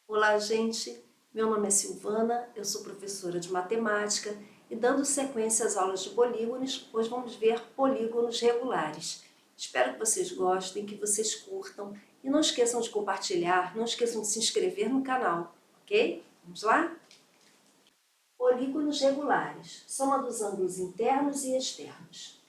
Olá, gente! Meu nome é Silvana, eu sou professora de matemática e dando sequência às aulas de polígonos, hoje vamos ver polígonos regulares. Espero que vocês gostem, que vocês curtam e não esqueçam de compartilhar, não esqueçam de se inscrever no canal, ok? Vamos lá? Polígonos regulares, soma dos ângulos internos e externos.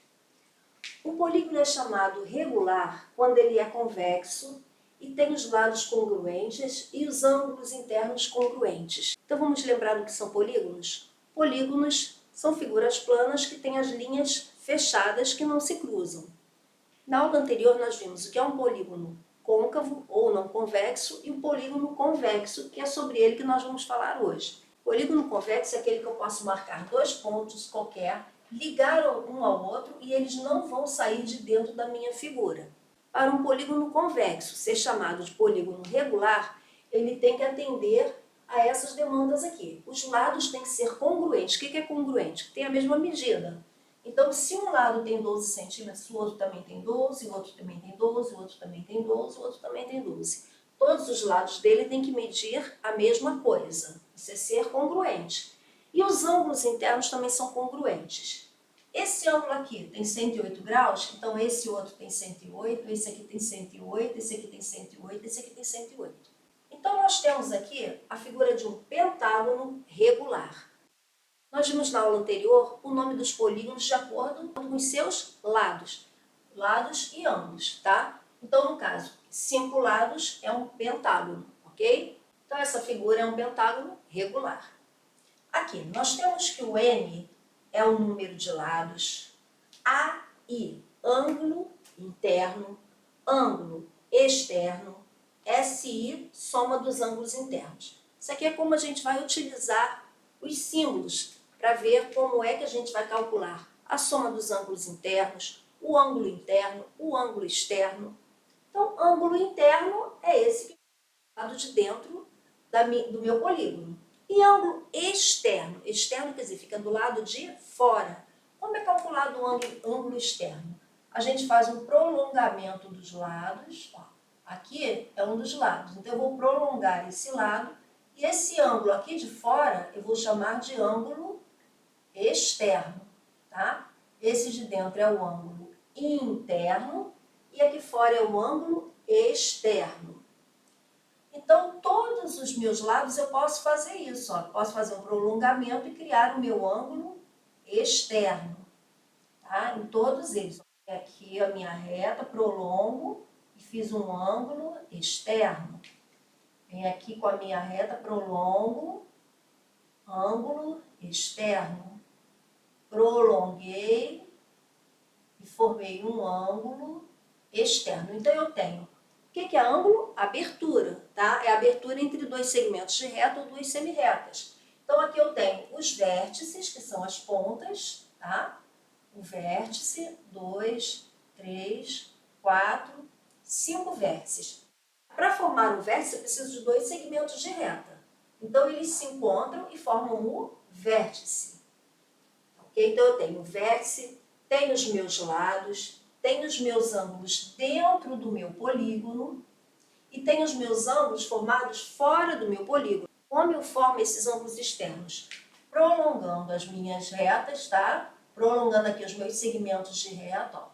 Um polígono é chamado regular quando ele é convexo e tem os lados congruentes e os ângulos internos congruentes. Então vamos lembrar o que são polígonos? Polígonos são figuras planas que têm as linhas fechadas que não se cruzam. Na aula anterior nós vimos o que é um polígono côncavo ou não convexo e um polígono convexo, que é sobre ele que nós vamos falar hoje. Polígono convexo é aquele que eu posso marcar dois pontos qualquer, ligar um ao outro e eles não vão sair de dentro da minha figura. Para um polígono convexo ser chamado de polígono regular, ele tem que atender a essas demandas aqui. Os lados têm que ser congruentes. O que é congruente? Tem a mesma medida. Então, se um lado tem 12 centímetros, o outro também tem 12, o outro também tem 12, o outro também tem 12, o outro também tem 12. Todos os lados dele têm que medir a mesma coisa. Isso é ser congruente. E os ângulos internos também são congruentes. Esse ângulo aqui tem 108 graus, então esse outro tem 108, esse aqui tem 108, esse aqui tem 108, esse aqui tem 108. Então, nós temos aqui a figura de um pentágono regular. Nós vimos na aula anterior o nome dos polígonos de acordo com os seus lados e ângulos, tá? Então, no caso, 5 lados é um pentágono, ok? Então, essa figura é um pentágono regular. Aqui, nós temos que o N é o número de lados, AI, ângulo interno, ângulo externo, SI, soma dos ângulos internos. Isso aqui é como a gente vai utilizar os símbolos para ver como é que a gente vai calcular a soma dos ângulos internos, o ângulo interno, o ângulo externo. Então, ângulo interno é esse que é o lado de dentro do meu polígono. E ângulo externo? Externo quer dizer, fica do lado de fora. Como é calculado o ângulo externo? A gente faz um prolongamento dos lados. Ó, aqui é um dos lados, então eu vou prolongar esse lado. E esse ângulo aqui de fora eu vou chamar de ângulo externo, tá? Esse de dentro é o ângulo interno e aqui fora é o ângulo externo. Então, todos os meus lados eu posso fazer isso, ó. Posso fazer um prolongamento e criar o meu ângulo externo, tá? Em todos eles. Aqui a minha reta, prolongo e fiz um ângulo externo. Venho aqui com a minha reta, prolongo, ângulo externo. Prolonguei e formei um ângulo externo. Então, eu tenho, o que é ângulo? Abertura, tá? É a abertura entre dois segmentos de reta ou duas semirretas. Então, aqui eu tenho os vértices, que são as pontas, tá? O vértice, 2, 3, 4, 5 vértices. Para formar um vértice, eu preciso de dois segmentos de reta. Então, eles se encontram e formam o vértice. Ok? Então, eu tenho o vértice, tenho os meus lados, tenho os meus ângulos dentro do meu polígono e tenho os meus ângulos formados fora do meu polígono. Como eu formo esses ângulos externos? Prolongando as minhas retas, tá? Prolongando aqui os meus segmentos de reta, ó.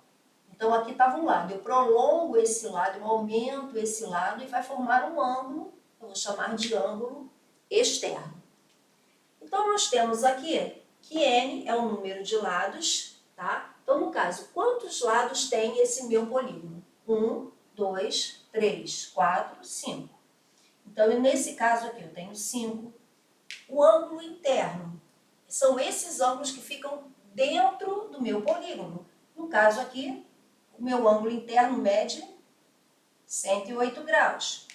Então, aqui estava um lado, eu prolongo esse lado, eu aumento esse lado e vai formar um ângulo, eu vou chamar de ângulo externo. Então, nós temos aqui que N é o número de lados, tá? Então, no caso, quantos lados tem esse meu polígono? 1, 2, 3, 4, 5. Então, nesse caso aqui, eu tenho 5. O ângulo interno são esses ângulos que ficam dentro do meu polígono. No caso aqui, o meu ângulo interno mede 108 graus.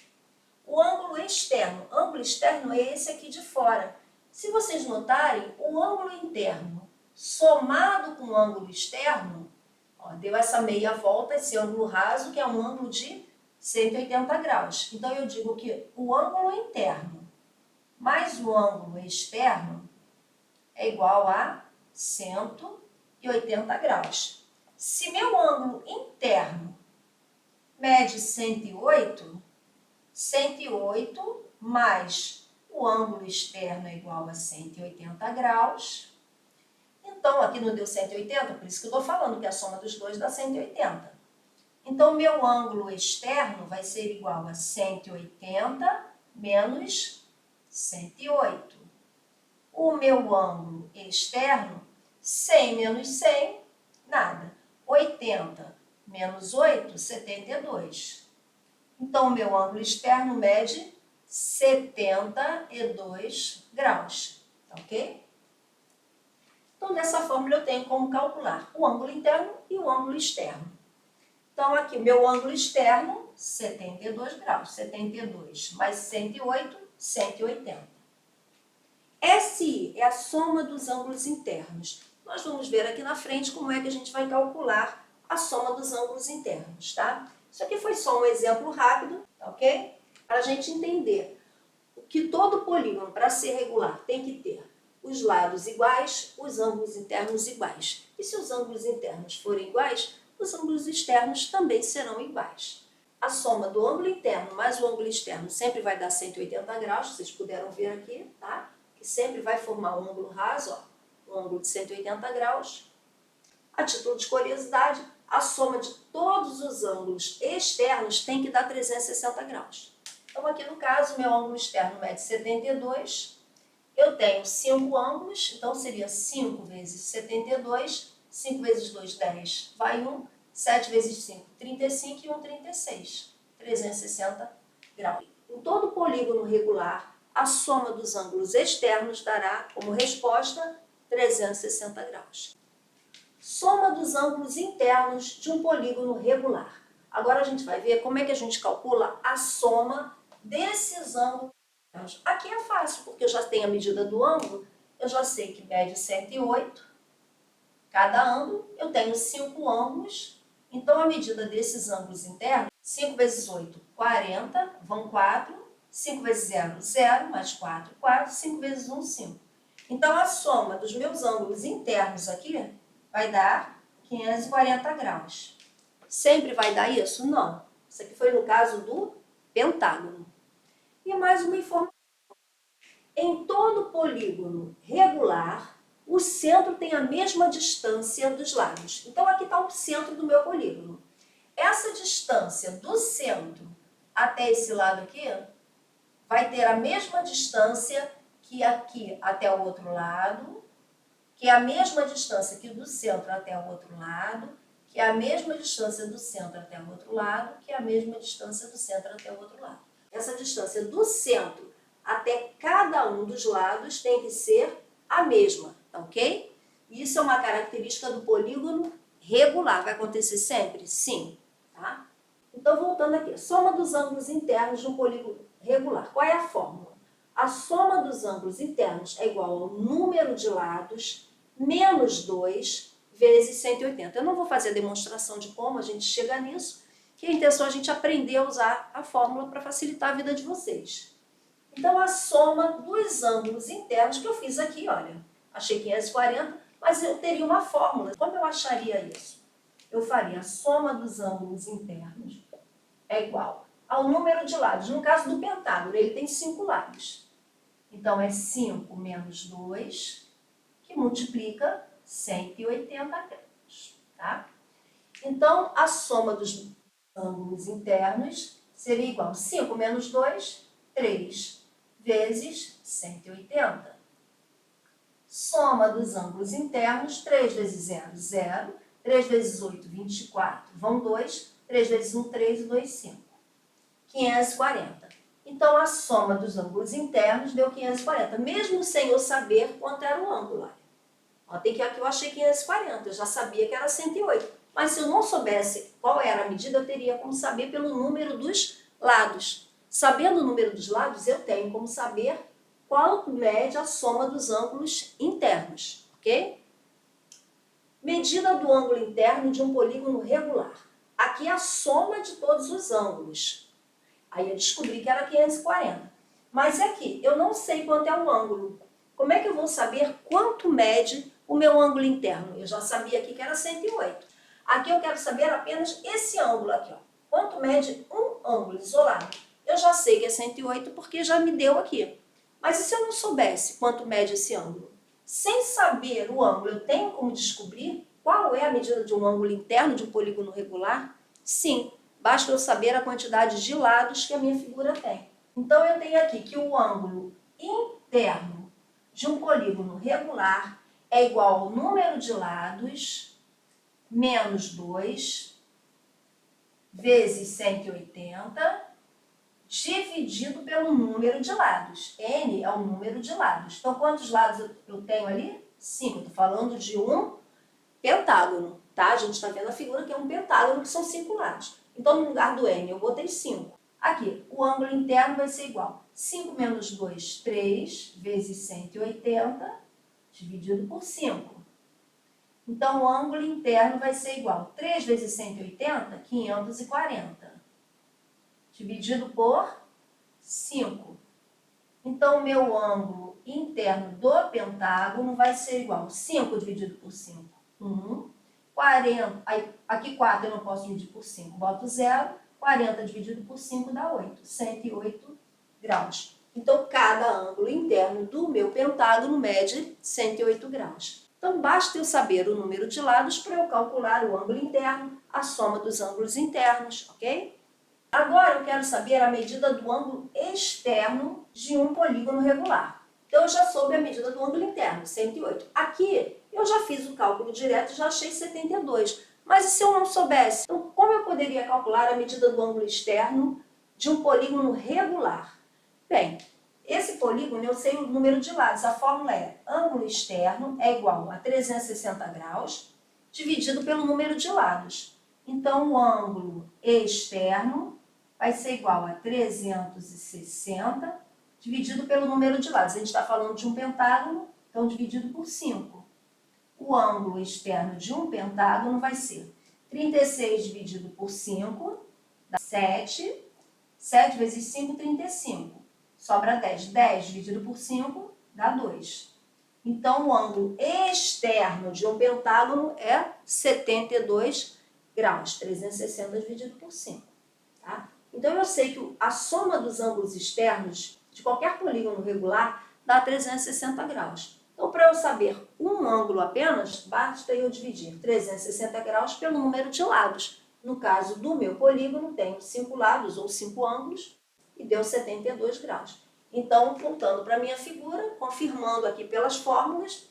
O ângulo externo é esse aqui de fora. Se vocês notarem, o ângulo interno somado com o ângulo externo, ó, deu essa meia volta, esse ângulo raso, que é um ângulo de 180 graus. Então, eu digo que o ângulo interno mais o ângulo externo é igual a 180 graus. Se meu ângulo interno mede 108, 108 mais o ângulo externo é igual a 180 graus. Então, aqui não deu 180, por isso que eu estou falando que a soma dos dois dá 180. Então, meu ângulo externo vai ser igual a 180 menos 108. O meu ângulo externo, 100 menos 100, nada. 80 menos 8, 72. Então, o meu ângulo externo mede 72 graus, tá ok? Então, dessa fórmula eu tenho como calcular o ângulo interno e o ângulo externo. Então, aqui, meu ângulo externo, 72 graus. 72 mais 108, 180. SI é a soma dos ângulos internos. Nós vamos ver aqui na frente como é que a gente vai calcular a soma dos ângulos internos, tá? Isso aqui foi só um exemplo rápido, tá ok? Para a gente entender que todo polígono, para ser regular, tem que ter os lados iguais, os ângulos internos iguais. E se os ângulos internos forem iguais, os ângulos externos também serão iguais. A soma do ângulo interno mais o ângulo externo sempre vai dar 180 graus, vocês puderam ver aqui, tá? Que sempre vai formar um ângulo raso, ó, um ângulo de 180 graus. A título de curiosidade, a soma de todos os ângulos externos tem que dar 360 graus. Então, aqui no caso, meu ângulo externo mede 72. Eu tenho 5 ângulos, então seria 5 vezes 72. 5 vezes 2, 10. Vai 1. 7 vezes 5, 35 e 1, 36. 360 graus. Em todo polígono regular, a soma dos ângulos externos dará como resposta 360 graus. Soma dos ângulos internos de um polígono regular. Agora a gente vai ver como é que a gente calcula a soma desses ângulos internos. Aqui é fácil, porque eu já tenho a medida do ângulo, eu já sei que mede 108. Cada ângulo, eu tenho 5 ângulos, então a medida desses ângulos internos, 5 vezes 8, 40, vão 4, 5 vezes 0, 0, mais 4, 4, 5 vezes 1, 5. Então a soma dos meus ângulos internos aqui vai dar 540 graus. Sempre vai dar isso? Não. Isso aqui foi no caso do pentágono. E mais uma informação. Em todo polígono regular, o centro tem a mesma distância dos lados. Então, aqui está o centro do meu polígono. Essa distância do centro até esse lado aqui vai ter a mesma distância que aqui até o outro lado, que é a mesma distância aqui do centro até o outro lado, que é a mesma distância do centro até o outro lado, que é a mesma distância do centro até o outro lado. Essa distância do centro até cada um dos lados tem que ser a mesma, tá ok? Isso é uma característica do polígono regular. Vai acontecer sempre? Sim, tá? Então, voltando aqui, soma dos ângulos internos de um polígono regular. Qual é a fórmula? A soma dos ângulos internos é igual ao número de lados menos 2 vezes 180. Eu não vou fazer a demonstração de como a gente chega nisso, que a intenção é a gente aprender a usar a fórmula para facilitar a vida de vocês. Então, a soma dos ângulos internos que eu fiz aqui, olha, achei 540, mas eu teria uma fórmula. Como eu acharia isso? Eu faria a soma dos ângulos internos é igual ao número de lados. No caso do pentágono, ele tem 5 lados. Então, é 5 menos 2, que multiplica 180 graus, tá? Então, a soma dos ângulos internos seria igual a 5 menos 2, 3, vezes 180. Soma dos ângulos internos, 3 vezes 0, 0. 3 vezes 8, 24. Vão 2. 3 vezes 1, 3 e 2, 5. 540. Então, a soma dos ângulos internos deu 540, mesmo sem eu saber quanto era o ângulo. Ó, tem que aqui eu achei 540, eu já sabia que era 108. Mas se eu não soubesse qual era a medida, eu teria como saber pelo número dos lados. Sabendo o número dos lados, eu tenho como saber qual mede a soma dos ângulos internos, ok? Medida do ângulo interno de um polígono regular. Aqui é a soma de todos os ângulos. Aí eu descobri que era 540. Mas aqui, eu não sei quanto é o ângulo. Como é que eu vou saber quanto mede o meu ângulo interno? Eu já sabia aqui que era 108. Aqui eu quero saber apenas esse ângulo aqui, ó. Quanto mede um ângulo isolado? eu já sei que é 108 porque já me deu aqui. Mas e se eu não soubesse quanto mede esse ângulo? Sem saber o ângulo, eu tenho como descobrir qual é a medida de um ângulo interno de um polígono regular? Sim, basta eu saber a quantidade de lados que a minha figura tem. Então, eu tenho aqui que o ângulo interno de um polígono regular é igual ao número de lados menos 2 vezes 180 dividido pelo número de lados. N é o número de lados. Então, quantos lados eu tenho ali? 5. Estou falando de um pentágono, tá? A gente está vendo a figura que é um pentágono, que são 5 lados. Então, no lugar do N, eu botei 5. Aqui, o ângulo interno vai ser igual. 5 menos 2, 3, vezes 180, dividido por 5. Então, o ângulo interno vai ser igual. 3 vezes 180, 540. Dividido por 5. Então, o meu ângulo interno do pentágono vai ser igual. 5 dividido por 5, 1. 40, aqui 4 eu não posso dividir por 5, boto 0. 40 dividido por 5 dá 8. 108 graus. Então, cada ângulo interno do meu pentágono mede 108 graus. Então, basta eu saber o número de lados para eu calcular o ângulo interno, a soma dos ângulos internos, ok? Agora eu quero saber a medida do ângulo externo de um polígono regular. Então, eu já soube a medida do ângulo interno, 108. Aqui, eu já fiz o cálculo direto e já achei 72. Mas e se eu não soubesse? Então, como eu poderia calcular a medida do ângulo externo de um polígono regular? Bem, esse polígono eu sei o número de lados. A fórmula é ângulo externo é igual a 360 graus dividido pelo número de lados. Então, o ângulo externo vai ser igual a 360 dividido pelo número de lados. A gente está falando de um pentágono, então dividido por 5. O ângulo externo de um pentágono vai ser 36 dividido por 5, dá 7. 7 vezes 5, 35. Sobra 10. 10 dividido por 5 dá 2. Então, o ângulo externo de um pentágono é 72 graus. 360 dividido por 5. Tá? Então, eu sei que a soma dos ângulos externos de qualquer polígono regular dá 360 graus. Então, para eu saber um ângulo apenas, basta eu dividir 360 graus pelo número de lados. No caso do meu polígono, tenho 5 lados ou 5 ângulos e deu 72 graus. Então, voltando para a minha figura, confirmando aqui pelas fórmulas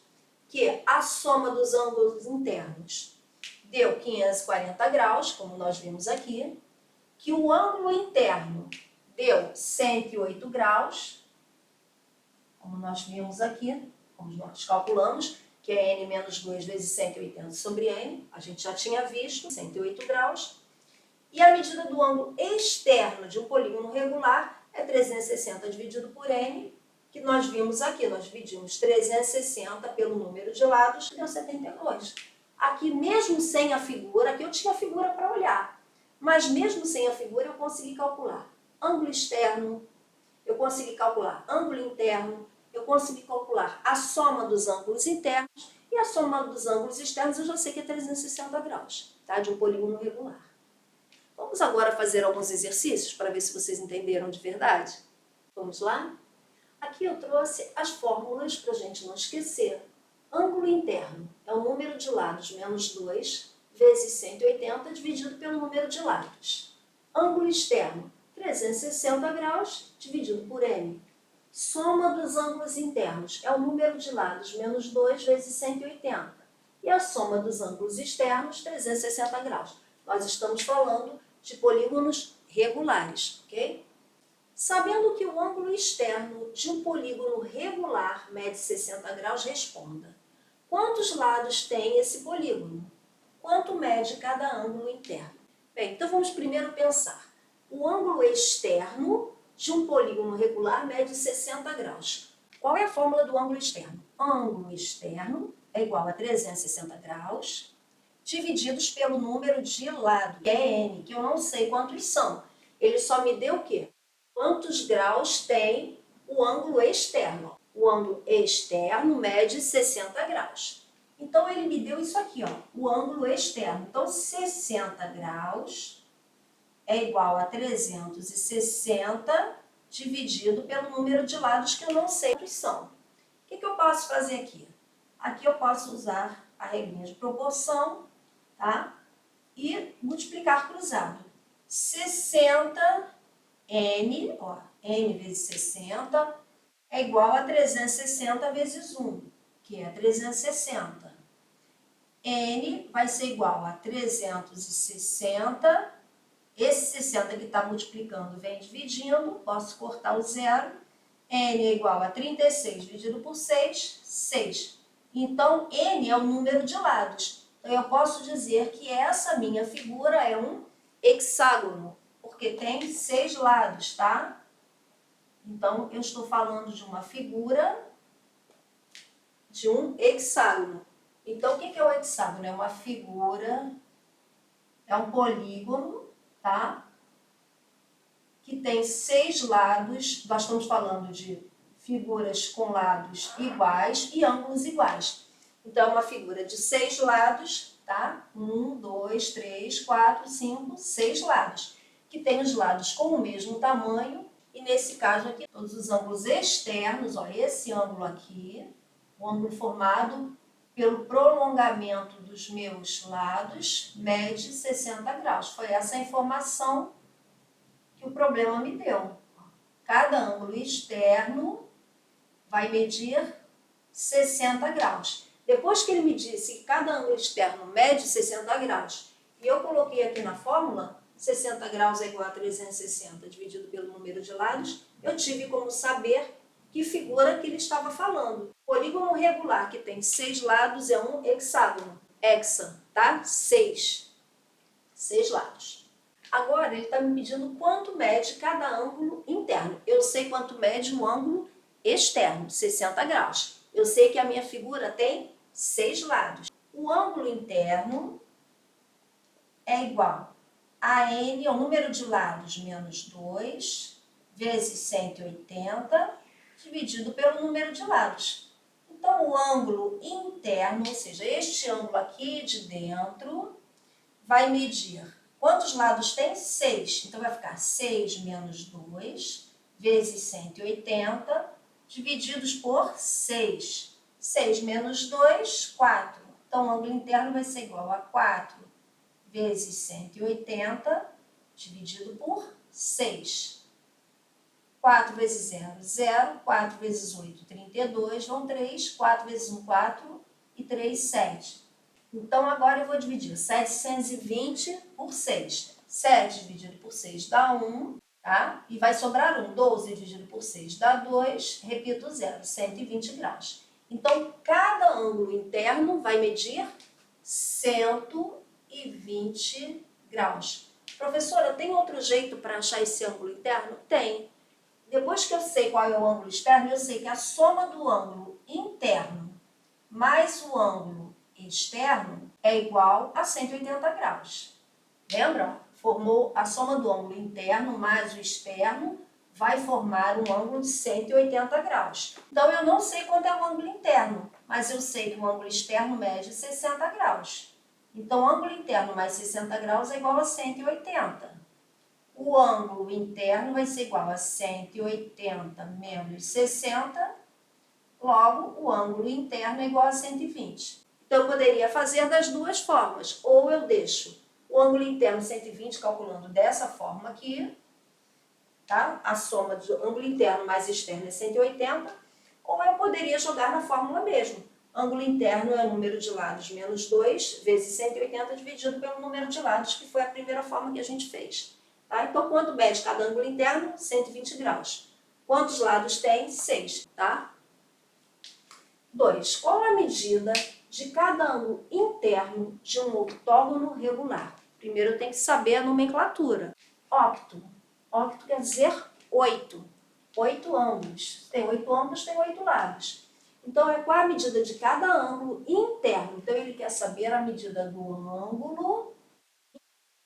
que a soma dos ângulos internos deu 540 graus, como nós vimos aqui, que o ângulo interno deu 108 graus, como nós vimos aqui, como nós calculamos, que é n menos 2 vezes 180 sobre n, a gente já tinha visto, 108 graus. E a medida do ângulo externo de um polígono regular é 360 dividido por n, que nós vimos aqui, nós dividimos 360 pelo número de lados, deu 72. Aqui, mesmo sem a figura, aqui eu tinha a figura para olhar, mas mesmo sem a figura eu consegui calcular ângulo externo, eu consegui calcular ângulo interno, eu consegui calcular a soma dos ângulos internos e a soma dos ângulos externos eu já sei que é 360 graus, tá? De um polígono regular. Vamos agora fazer alguns exercícios para ver se vocês entenderam de verdade? Vamos lá? Aqui eu trouxe as fórmulas para a gente não esquecer. Ângulo interno é o número de lados menos 2 vezes 180 dividido pelo número de lados. Ângulo externo, 360 graus dividido por n. Soma dos ângulos internos é o número de lados menos 2 vezes 180. E a soma dos ângulos externos, 360 graus. Nós estamos falando de polígonos regulares, ok? Sabendo que o ângulo externo de um polígono regular mede 60 graus, responda. Quantos lados tem esse polígono? Quanto mede cada ângulo interno? Bem, então vamos primeiro pensar. O ângulo externo de um polígono regular mede 60 graus. Qual é a fórmula do ângulo externo? Ângulo externo é igual a 360 graus divididos pelo número de lados, que é n, que eu não sei quantos são. Ele só me deu o quê? Quantos graus tem o ângulo externo? O ângulo externo mede 60 graus. Então, ele me deu isso aqui, ó, o ângulo externo. Então, 60 graus é igual a 360 dividido pelo número de lados que eu não sei quantos são. O que eu posso fazer aqui? Aqui eu posso usar a regrinha de proporção, tá? E multiplicar cruzado. 60, n, ó, n vezes 60 é igual a 360 vezes 1, que é 360. N vai ser igual a 360. Esse 60 que está multiplicando vem dividindo, posso cortar o zero. N é igual a 36 dividido por 6, 6. Então, N é o número de lados. Então, eu posso dizer que essa minha figura é um hexágono, porque tem 6 lados, tá? Então, eu estou falando de uma figura de um hexágono. Então, o que é o hexágono? É uma figura, é um polígono, tá? Que tem 6 lados. Nós estamos falando de figuras com lados iguais e ângulos iguais. Então, é uma figura de 6 lados, tá? 1, 2, 3, 4, 5, 6 lados. Que tem os lados com o mesmo tamanho. E nesse caso aqui, todos os ângulos externos, ó, esse ângulo aqui, o ângulo formado pelo prolongamento dos meus lados, mede 60 graus. Foi essa a informação que o problema me deu. Cada ângulo externo vai medir 60 graus. Depois que ele me disse que cada ângulo externo mede 60 graus, e eu coloquei aqui na fórmula, 60 graus é igual a 360 dividido pelo número de lados, eu tive como saber que figura que ele estava falando. Polígono regular que tem 6 lados é um hexágono. Hexa, tá? 6. 6 lados. Agora ele está me pedindo quanto mede cada ângulo interno. Eu sei quanto mede o ângulo externo, 60 graus. Eu sei que a minha figura tem 6 lados. O ângulo interno é igual a n, o número de lados, menos 2, vezes 180, dividido pelo número de lados. Então, o ângulo interno, ou seja, este ângulo aqui de dentro, vai medir quantos lados tem? 6. Então, vai ficar 6 menos 2, vezes 180, divididos por 6. 6 menos 2, 4. Então, o ângulo interno vai ser igual a 4 vezes 180, dividido por 6. 4 vezes 0, 0. 4 vezes 8, 32. Vão 3. 4 vezes 1, 4. E 3, 7. Então, agora eu vou dividir 720 por 6. 7 dividido por 6 dá 1, tá? E vai sobrar 1. 12 dividido por 6 dá 2. Repito o 0, 120 graus. Então, cada ângulo interno vai medir 120 graus. Professora, tem outro jeito para achar esse ângulo interno? Tem. Depois que eu sei qual é o ângulo externo, eu sei que a soma do ângulo interno mais o ângulo externo é igual a 180 graus. Lembra? Formou a soma do ângulo interno mais o externo, vai formar um ângulo de 180 graus. Então, eu não sei quanto é o ângulo interno, mas eu sei que o ângulo externo mede 60 graus. Então, o ângulo interno mais 60 graus é igual a 180. O ângulo interno vai ser igual a 180 menos 60, logo, o ângulo interno é igual a 120. Então, eu poderia fazer das duas formas. Ou eu deixo o ângulo interno 120 calculando dessa forma aqui, tá? A soma do ângulo interno mais externo é 180. Ou eu poderia jogar na fórmula mesmo. Ângulo interno é o número de lados menos 2 vezes 180 dividido pelo número de lados, que foi a primeira forma que a gente fez. Tá? Então, quanto mede cada ângulo interno? 120 graus. Quantos lados tem? 6. Tá? 2. Qual a medida de cada ângulo interno de um octógono regular? Primeiro eu tenho que saber a nomenclatura. Octo. Octo quer dizer 8. 8 ângulos. Tem 8 ângulos, tem 8 lados. Então, qual a medida de cada ângulo interno? Então, ele quer saber a medida do ângulo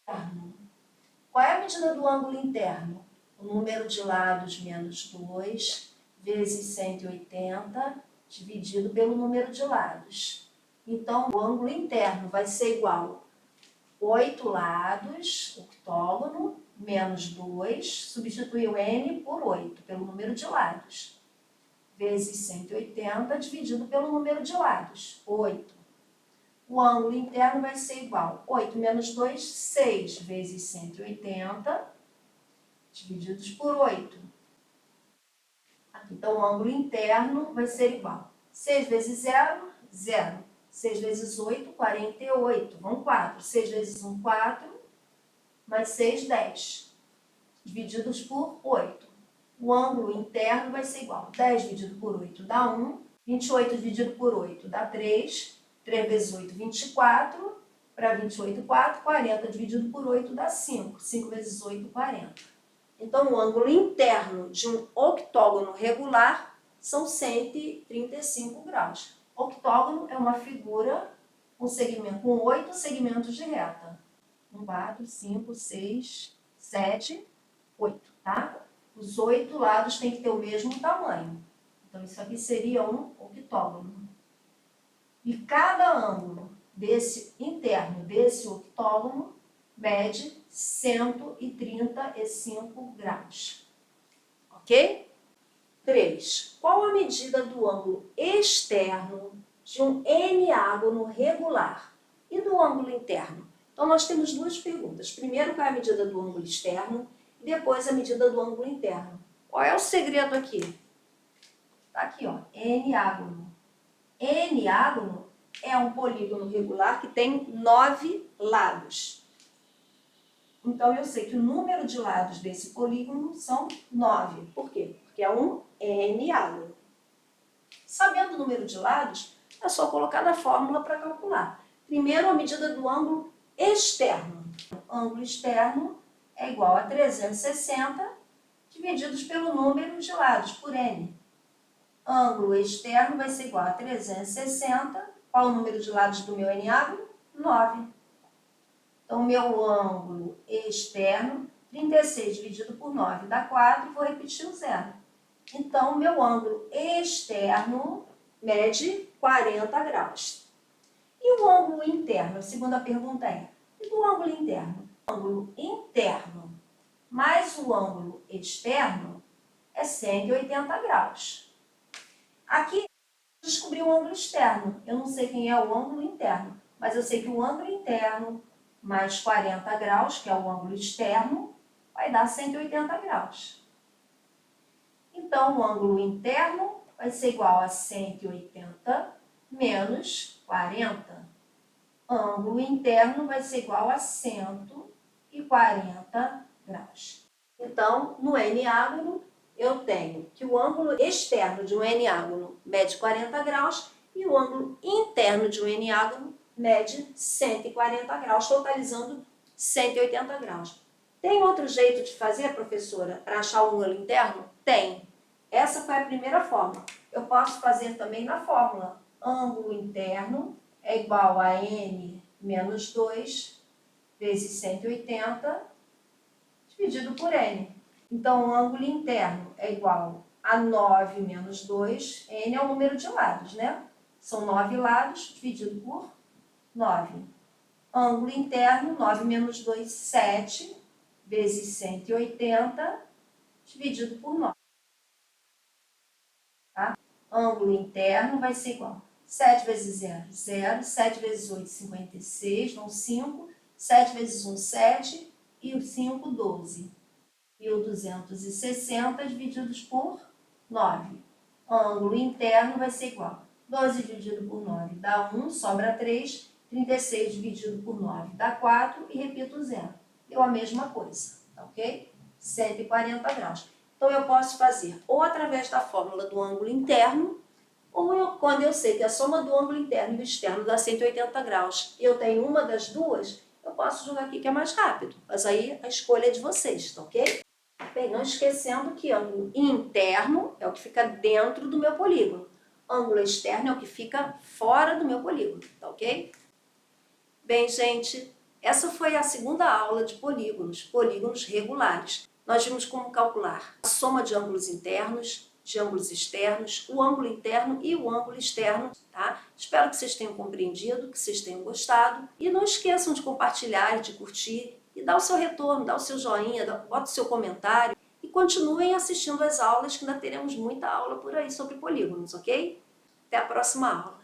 interno. Qual é a medida do ângulo interno? O número de lados menos 2 vezes 180 dividido pelo número de lados. Então, o ângulo interno vai ser igual a 8 lados, octógono, menos 2, substitui o n por 8, pelo número de lados, vezes 180 dividido pelo número de lados, 8. O ângulo interno vai ser igual a 8 menos 2, 6, vezes 180, divididos por 8. Então, o ângulo interno vai ser igual a 6 vezes 0, 0. 6 vezes 8, 48. Vão 4. 6 vezes 1, 4. Mais 6, 10. Divididos por 8. O ângulo interno vai ser igual a 10 dividido por 8 dá 1. 28 dividido por 8 dá 3. 3 vezes 8, 24. Para 28, 4. 40 dividido por 8 dá 5. 5 vezes 8, 40. Então, o ângulo interno de um octógono regular são 135 graus. Octógono é uma figura com 8 segmentos de reta. 1, 4, 5, 6, 7, 8, tá? Os 8 lados têm que ter o mesmo tamanho. Então, isso aqui seria um octógono. E cada ângulo interno desse octógono mede 135 graus. Ok? 3. Qual a medida do ângulo externo de um eneágono regular e do ângulo interno? Então, nós temos duas perguntas. Primeiro, qual é a medida do ângulo externo e depois a medida do ângulo interno. Qual é o segredo aqui? Está aqui, ó, eneágono. Eneágono é um polígono regular que tem 9 lados. Então, eu sei que o número de lados desse polígono são 9. Por quê? Porque é um eneágono. Sabendo o número de lados, é só colocar na fórmula para calcular. Primeiro, a medida do ângulo externo. O ângulo externo é igual a 360 divididos pelo número de lados, por n. Ângulo externo vai ser igual a 360. Qual o número de lados do meu eneágono? 9. Então, o meu ângulo externo, 36 dividido por 9 dá 4, vou repetir o zero. Então, o meu ângulo externo mede 40 graus. E o ângulo interno? A segunda pergunta é, e do ângulo interno? O ângulo interno mais o ângulo externo é 180 graus. Aqui, eu descobri o ângulo externo. Eu não sei quem é o ângulo interno, mas eu sei que o ângulo interno mais 40 graus, que é o ângulo externo, vai dar 180 graus. Então, o ângulo interno vai ser igual a 180 menos 40. Ângulo interno vai ser igual a 140 graus. Então, no eneágono, eu tenho que o ângulo externo de um eneágono mede 40 graus e o ângulo interno de um eneágono mede 140 graus, totalizando 180 graus. Tem outro jeito de fazer, professora, para achar o ângulo interno? Tem. Essa foi a primeira fórmula. Eu posso fazer também na fórmula. Ângulo interno é igual a n menos 2 vezes 180 dividido por n. Então, o ângulo interno é igual a 9 menos 2. N é o número de lados, né? São 9 lados dividido por 9. Ângulo interno, 9 menos 2, 7, vezes 180, dividido por 9. Tá? Ângulo interno vai ser igual a 7 vezes 0, 0, 7 vezes 8, 56, vão 5, 7 vezes 1, 7, e o 5, 12. E o 260 divididos por 9. Ângulo interno vai ser igual a 12 dividido por 9 dá 1, sobra 3, 36 dividido por 9 dá 4 e repito o zero. Deu a mesma coisa, tá ok? 140 graus. Então, eu posso fazer ou através da fórmula do ângulo interno, ou quando eu sei que a soma do ângulo interno e do externo dá 180 graus e eu tenho uma das duas, eu posso jogar aqui que é mais rápido. Mas aí a escolha é de vocês, tá ok? Bem, não esquecendo que ângulo interno é o que fica dentro do meu polígono. Ângulo externo é o que fica fora do meu polígono, tá ok? Bem, gente, essa foi a segunda aula de polígonos regulares. Nós vimos como calcular a soma de ângulos internos, de ângulos externos, o ângulo interno e o ângulo externo, tá? Espero que vocês tenham compreendido, que vocês tenham gostado. E não esqueçam de compartilhar e de curtir e dá o seu retorno, dá o seu joinha, bota o seu comentário e continuem assistindo às aulas, que ainda teremos muita aula por aí sobre polígonos, ok? Até a próxima aula!